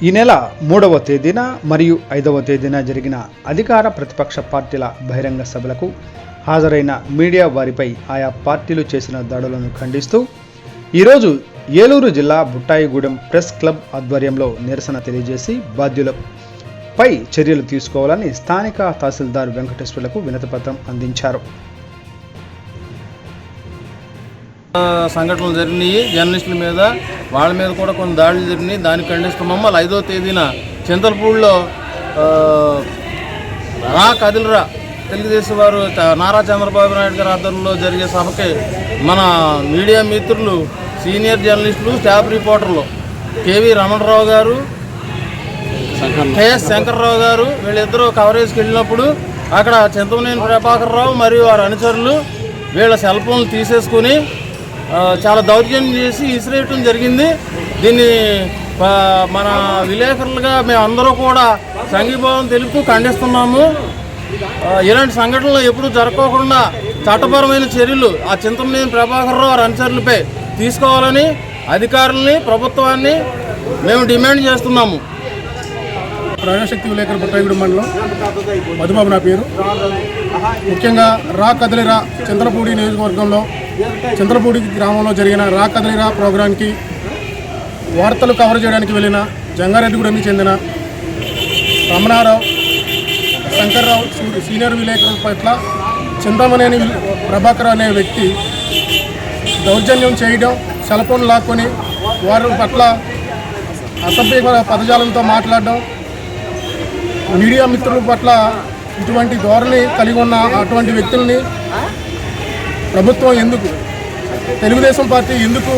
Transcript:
ఈ నెల 3వ తేదీన మరియు 5వ తేదీన జరిగిన అధికార ప్రతిపక్ష పార్టీల బహిరంగ సభలకు హాజరైన మీడియా వారిపై ఆయా పార్టీలు చేసిన దాడులను ఖండిస్తూ ఈరోజు ఏలూరు జిల్లా బుట్టాయిగూడెం ప్రెస్ క్లబ్ ఆధ్వర్యంలో నిరసన తెలియజేసి బాధ్యులపై చర్యలు తీసుకోవాలని స్థానిక తహసీల్దార్ వెంకటేశ్వర్లకు వినతిపత్రం అందించారు. సంఘటనలు జరిగినాయి, జర్నలిస్టుల మీద వాళ్ళ మీద కూడా కొన్ని దాడులు జరిగినాయి. దాన్ని ఖండిస్తున్నాము. మళ్ళీ 5వ తేదీన చింతలపూడిలో రా కదిలిరా తెలుగుదేశం వారు నారా చంద్రబాబు నాయుడు గారి ఆధ్వర్యంలో జరిగే సభకి మన మీడియా మిత్రులు, సీనియర్ జర్నలిస్టులు, స్టాఫ్ రిపోర్టర్లు కేవీ రమణరావు గారు, కెఎస్ శంకర్రావు గారు వీళ్ళిద్దరూ కవరేజ్కి వెళ్ళినప్పుడు అక్కడ చింతమనేని ప్రభాకర్ రావు మరియు వారి అనుచరులు వీళ్ళ సెల్ ఫోన్లు తీసేసుకుని చాలా దౌర్జన్యం చేసి ఇసిరేయటం జరిగింది. దీన్ని మన విలేకరులుగా మేమందరూ కూడా సంఘీభావం తెలుపుతూ ఖండిస్తున్నాము. ఇలాంటి సంఘటనలు ఎప్పుడూ జరగకుండా చట్టపరమైన చర్యలు ఆ చింతమనేని ప్రభాకర్ రావు వారి అనుచరులపై తీసుకోవాలని అధికారులని, ప్రభుత్వాన్ని మేము డిమాండ్ చేస్తున్నాము. ప్రజాశక్తి విలేకరు బుట్టాయిగూడెం మండలం మధుబాబు నా పేరు. ముఖ్యంగా రా కదిలిరా చింతలపూడి నియోజకవర్గంలో చింతలపూడి గ్రామంలో జరిగిన రా కదిలిరా ప్రోగ్రాంకి వార్తలు కవర్ చేయడానికి వెళ్ళిన జంగారెడ్డిగూడెంకి చెందిన రమణారావు, శంకర్రావు సీనియర్ విలేకరుల పట్ల చింతమనేని ప్రభాకర్ అనే వ్యక్తి దౌర్జన్యం చేయడం, సెల్ ఫోన్ లాక్కొని వారి పట్ల అసభ్య పదజాలంతో మాట్లాడడం, మీడియా మిత్రుల పట్ల ఇటువంటి ధోరణి కలిగి ఉన్న అటువంటి వ్యక్తుల్ని ప్రభుత్వం ఎందుకు, తెలుగుదేశం పార్టీ ఎందుకు